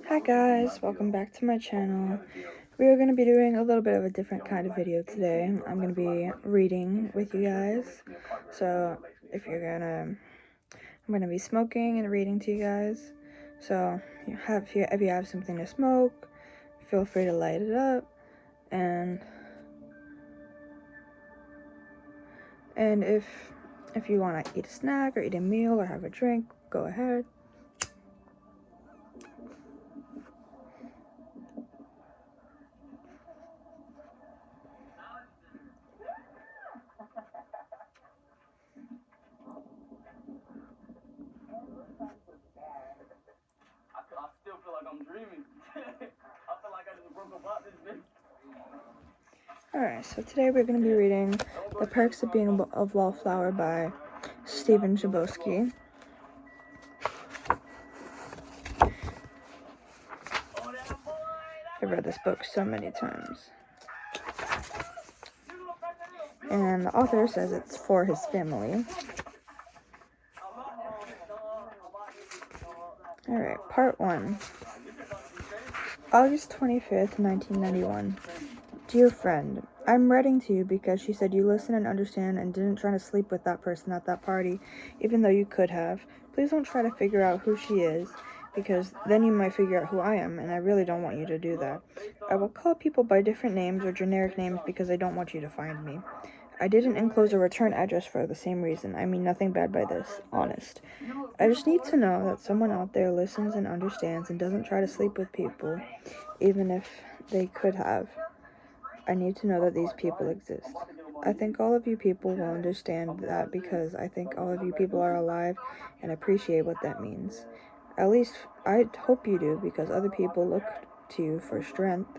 Hi guys, welcome back to my channel. We are going to be doing a little bit of a different kind of video today. I'm going to be reading with you guys. So I'm going to be smoking and reading to you guys. So if you have something to smoke, feel free to light it up. And if you want to eat a snack or eat a meal or have a drink, go ahead. I still feel like I'm dreaming. I feel like I just broke about this bitch. Alright, so today we're going to be reading The Perks of Being a Wallflower by Stephen Chbosky. I've read this book so many times. And the author says it's for his family. Alright, part 1. August 25th, 1991. Dear friend, I'm writing to you because she said you listen and understand and didn't try to sleep with that person at that party, even though you could have. Please don't try to figure out who she is, because then you might figure out who I am, and I really don't want you to do that. I will call people by different names or generic names because I don't want you to find me. I didn't enclose a return address for the same reason. I mean nothing bad by this. Honest. I just need to know that someone out there listens and understands and doesn't try to sleep with people, even if they could have. I need to know that these people exist. I think all of you people will understand that because I think all of you people are alive and appreciate what that means. At least I hope you do, because other people look to you for strength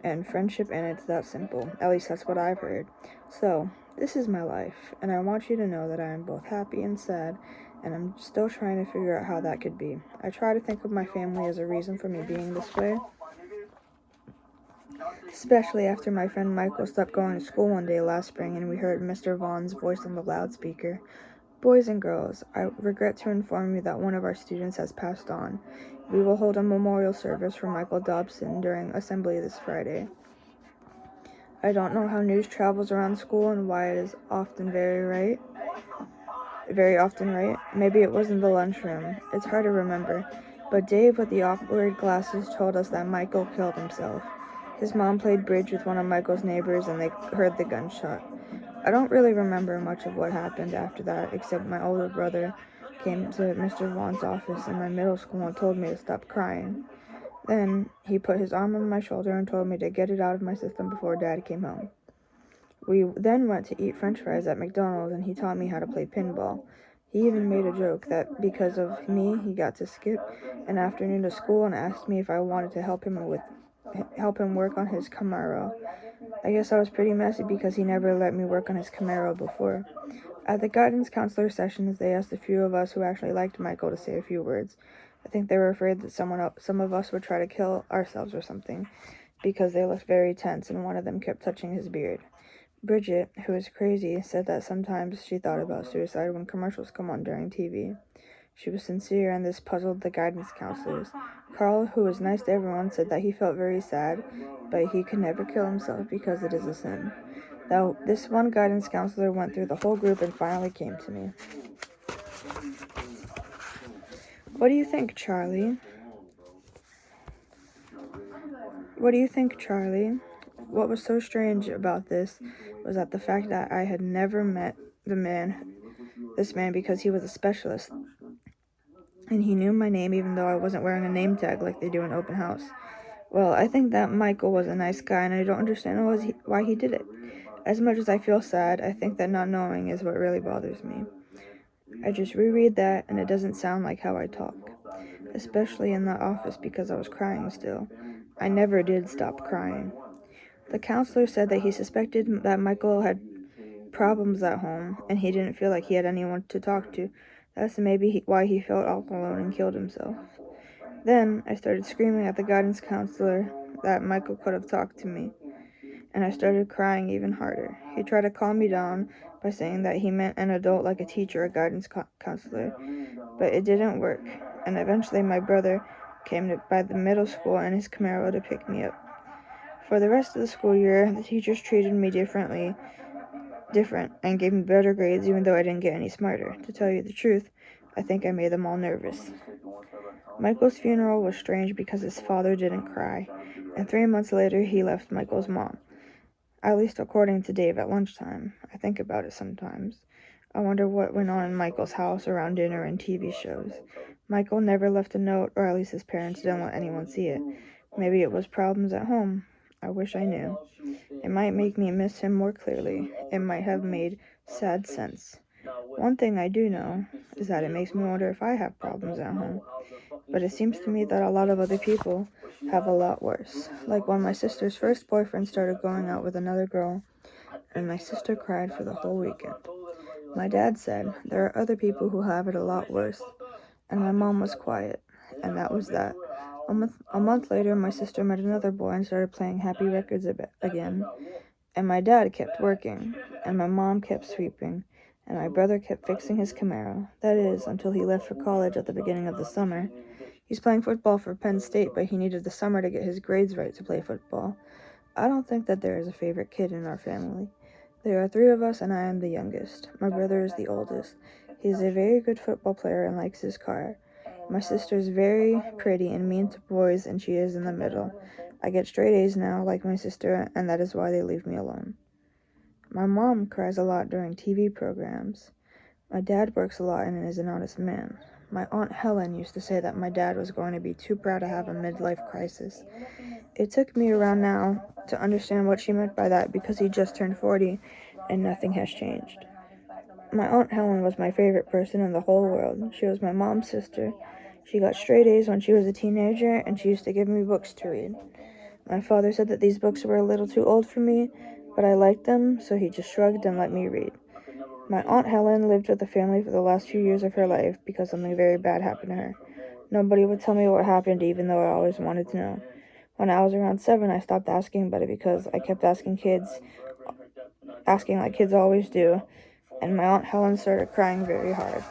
and friendship, and it's that simple. At least that's what I've heard. So, this is my life, and I want you to know that I am both happy and sad, and I'm still trying to figure out how that could be. I try to think of my family as a reason for me being this way, especially after my friend Michael stopped going to school one day last spring and we heard Mr. Vaughn's voice on the loudspeaker. Boys and girls, I regret to inform you that one of our students has passed on. We will hold a memorial service for Michael Dobson during assembly this Friday. I don't know how news travels around school and why it is very often right. Maybe it was in the lunchroom. It's hard to remember. But Dave with the awkward glasses told us that Michael killed himself. His mom played bridge with one of Michael's neighbors and they heard the gunshot. I don't really remember much of what happened after that, except my older brother came to Mr. Vaughn's office in my middle school and told me to stop crying. Then he put his arm on my shoulder and told me to get it out of my system before Dad came home. We then went to eat french fries at McDonald's and he taught me how to play pinball. He even made a joke that because of me he got to skip an afternoon to school and asked me if I wanted to help him work on his Camaro. I guess I was pretty messy because he never let me work on his Camaro before. At the guidance counselor sessions, they asked a few of us who actually liked Michael to say a few words. I think they were afraid that some of us would try to kill ourselves or something, because they looked very tense and one of them kept touching his beard. Bridget, who is crazy, said that sometimes she thought about suicide when commercials come on during TV. She was sincere, and this puzzled the guidance counselors. Carl, who was nice to everyone, said that he felt very sad, but he could never kill himself because it is a sin. Now, this one guidance counselor went through the whole group and finally came to me. What do you think, Charlie? What do you think, Charlie? What was so strange about this was that the fact that I had never met this man because he was a specialist, and he knew my name even though I wasn't wearing a name tag like they do in open house. Well, I think that Michael was a nice guy, and I don't understand why he did it. As much as I feel sad, I think that not knowing is what really bothers me. I just reread that, and it doesn't sound like how I talk, especially in that office because I was crying still. I never did stop crying. The counselor said that he suspected that Michael had problems at home, and he didn't feel like he had anyone to talk to. That's maybe why he felt all alone and killed himself. Then I started screaming at the guidance counselor that Michael could have talked to me, and I started crying even harder. He tried to calm me down by saying that he meant an adult like a teacher or guidance counselor, but it didn't work, and eventually my brother came by the middle school in his Camaro to pick me up. For the rest of the school year, the teachers treated me different, and gave me better grades even though I didn't get any smarter. To tell you the truth, I think I made them all nervous. Michael's funeral was strange because his father didn't cry, and 3 months later he left Michael's mom. At least according to Dave at lunchtime. I think about it sometimes. I wonder what went on in Michael's house around dinner and TV shows. Michael never left a note, or at least his parents didn't let anyone see it. Maybe it was problems at home. I wish I knew. It might make me miss him more clearly. It might have made sad sense. One thing I do know is that it makes me wonder if I have problems at home. But it seems to me that a lot of other people have a lot worse. Like when my sister's first boyfriend started going out with another girl, and my sister cried for the whole weekend. My dad said there are other people who have it a lot worse, and my mom was quiet, and that was that. A month later, my sister met another boy and started playing Happy Records again, and my dad kept working, and my mom kept sweeping, and my brother kept fixing his Camaro. That is, until he left for college at the beginning of the summer. He's playing football for Penn State, but he needed the summer to get his grades right to play football. I don't think that there is a favorite kid in our family. There are 3 of us, and I am the youngest. My brother is the oldest. He is a very good football player and likes his car. My sister is very pretty and mean to boys, and she is in the middle. I get straight A's now, like my sister, and that is why they leave me alone. My mom cries a lot during TV programs. My dad works a lot and is an honest man. My Aunt Helen used to say that my dad was going to be too proud to have a midlife crisis. It took me around now to understand what she meant by that because he just turned 40 and nothing has changed. My Aunt Helen was my favorite person in the whole world. She was my mom's sister. She got straight A's when she was a teenager, and she used to give me books to read. My father said that these books were a little too old for me, but I liked them, so he just shrugged and let me read. My Aunt Helen lived with the family for the last few years of her life because something very bad happened to her. Nobody would tell me what happened, even though I always wanted to know. When I was around 7, I stopped asking about it because I kept asking like kids always do, and my Aunt Helen started crying very hard.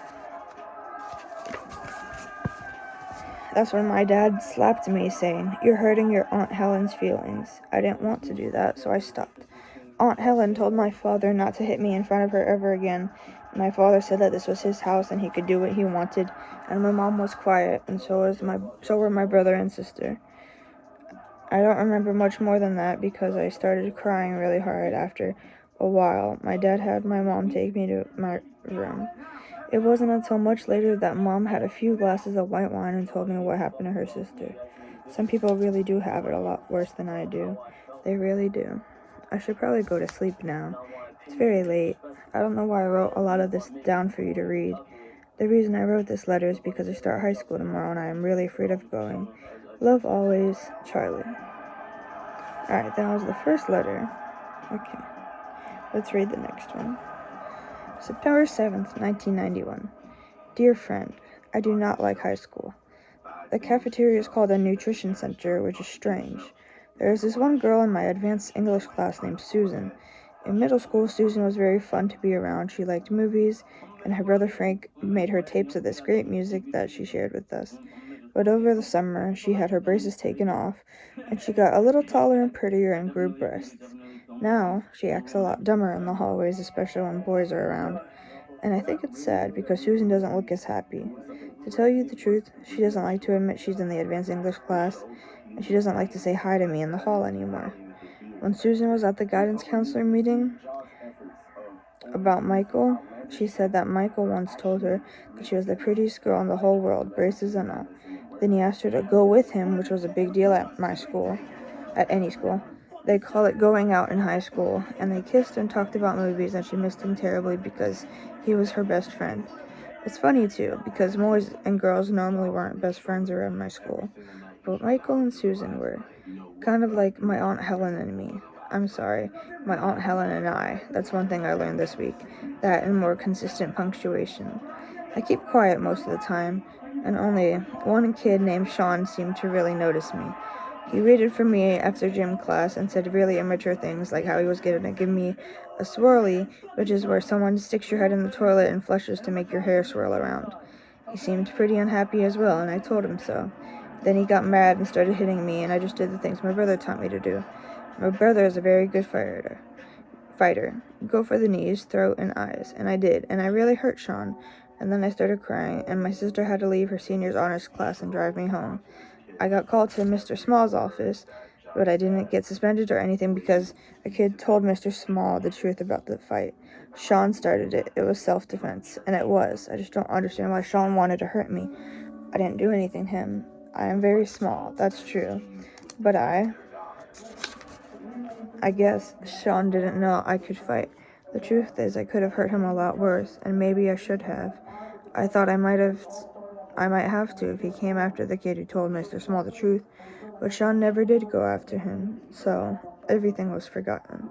That's when my dad slapped me, saying, "You're hurting your Aunt Helen's feelings." I didn't want to do that, so I stopped. Aunt Helen told my father not to hit me in front of her ever again. My father said that this was his house and he could do what he wanted, and my mom was quiet, and so were my brother and sister. I don't remember much more than that because I started crying really hard after a while. My dad had my mom take me to my room. It wasn't until much later that Mom had a few glasses of white wine and told me what happened to her sister. Some people really do have it a lot worse than I do. They really do. I should probably go to sleep now. It's very late. I don't know why I wrote a lot of this down for you to read. The reason I wrote this letter is because I start high school tomorrow and I am really afraid of going. Love always, Charlie. Alright, that was the first letter. Okay, let's read the next one. September 7th, 1991. Dear friend, I do not like high school. The cafeteria is called a nutrition center, which is strange. There is this one girl in my advanced English class named Susan. In middle school, Susan was very fun to be around. She liked movies, and her brother Frank made her tapes of this great music that she shared with us. But over the summer, she had her braces taken off, and she got a little taller and prettier and grew breasts. Now, she acts a lot dumber in the hallways, especially when boys are around. And I think it's sad because Susan doesn't look as happy. To tell you the truth, she doesn't like to admit she's in the advanced English class, and she doesn't like to say hi to me in the hall anymore. When Susan was at the guidance counselor meeting about Michael, she said that Michael once told her that she was the prettiest girl in the whole world, braces and all. Then he asked her to go with him, which was a big deal at my school, at any school. They call it going out in high school, and they kissed and talked about movies, and she missed him terribly because he was her best friend. It's funny, too, because boys and girls normally weren't best friends around my school, but Michael and Susan were. Kind of like my Aunt Helen and me. I'm sorry, my Aunt Helen and I. That's one thing I learned this week. That and more consistent punctuation. I keep quiet most of the time, and only one kid named Sean seemed to really notice me. He waited for me after gym class and said really immature things like how he was going to give me a swirly, which is where someone sticks your head in the toilet and flushes to make your hair swirl around. He seemed pretty unhappy as well, and I told him so. Then he got mad and started hitting me, and I just did the things my brother taught me to do. My brother is a very good fighter. Go for the knees, throat, and eyes. And I did, and I really hurt Sean. And then I started crying, and my sister had to leave her senior's honors class and drive me home. I got called to Mr. Small's office, but I didn't get suspended or anything because a kid told Mr. Small the truth about the fight. Sean started it. It was self-defense, and it was. I just don't understand why Sean wanted to hurt me. I didn't do anything to him. I am very small, that's true. But I guess Sean didn't know I could fight. The truth is, I could have hurt him a lot worse, and maybe I should have. I thought I might have to if he came after the kid who told Mr. Small the truth, but Sean never did go after him, so everything was forgotten.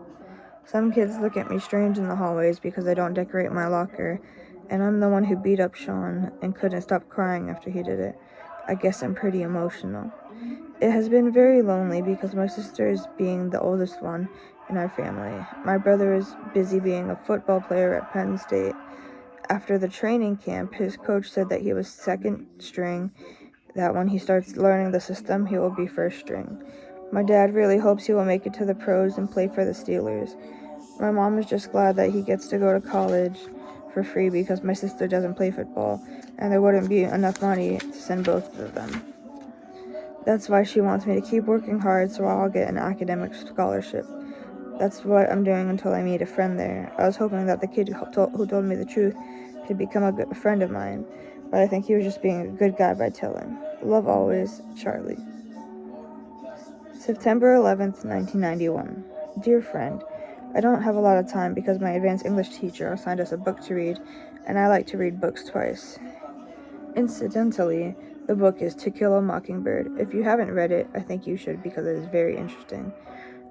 Some kids look at me strange in the hallways because I don't decorate my locker, and I'm the one who beat up Sean and couldn't stop crying after he did it. I guess I'm pretty emotional. It has been very lonely because my sister is being the oldest one in our family. My brother is busy being a football player at Penn State. After the training camp, his coach said that he was second string, that when he starts learning the system, he will be first string. My dad really hopes he will make it to the pros and play for the Steelers. My mom is just glad that he gets to go to college for free because my sister doesn't play football, and there wouldn't be enough money to send both of them. That's why she wants me to keep working hard so I'll get an academic scholarship. That's what I'm doing until I meet a friend there. I was hoping that the kid who told me the truth could become a good friend of mine, but I think he was just being a good guy by telling. Love always, Charlie. September 11th, 1991. Dear friend, I don't have a lot of time because my advanced English teacher assigned us a book to read, and I like to read books twice. Incidentally, the book is To Kill a Mockingbird. If you haven't read it, I think you should because it is very interesting.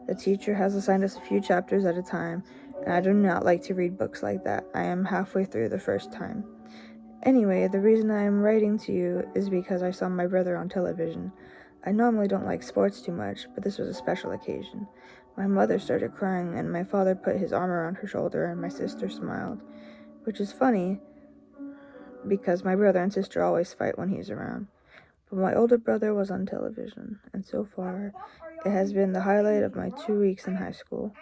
The teacher has assigned us a few chapters at a time, and I do not like to read books like that. I am halfway through the first time. Anyway, the reason I am writing to you is because I saw my brother on television. I normally don't like sports too much, but this was a special occasion. My mother started crying, and my father put his arm around her shoulder, and my sister smiled. Which is funny, because my brother and sister always fight when he's around. But my older brother was on television, and so far, it has been the highlight of my 2 weeks in high school.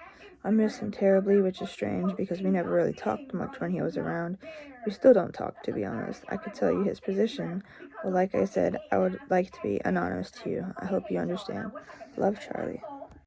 I miss him terribly, which is strange because we never really talked much when he was around. We still don't talk, to be honest. I could tell you his position, but like I said, I would like to be anonymous to you. I hope you understand. Love, Charlie.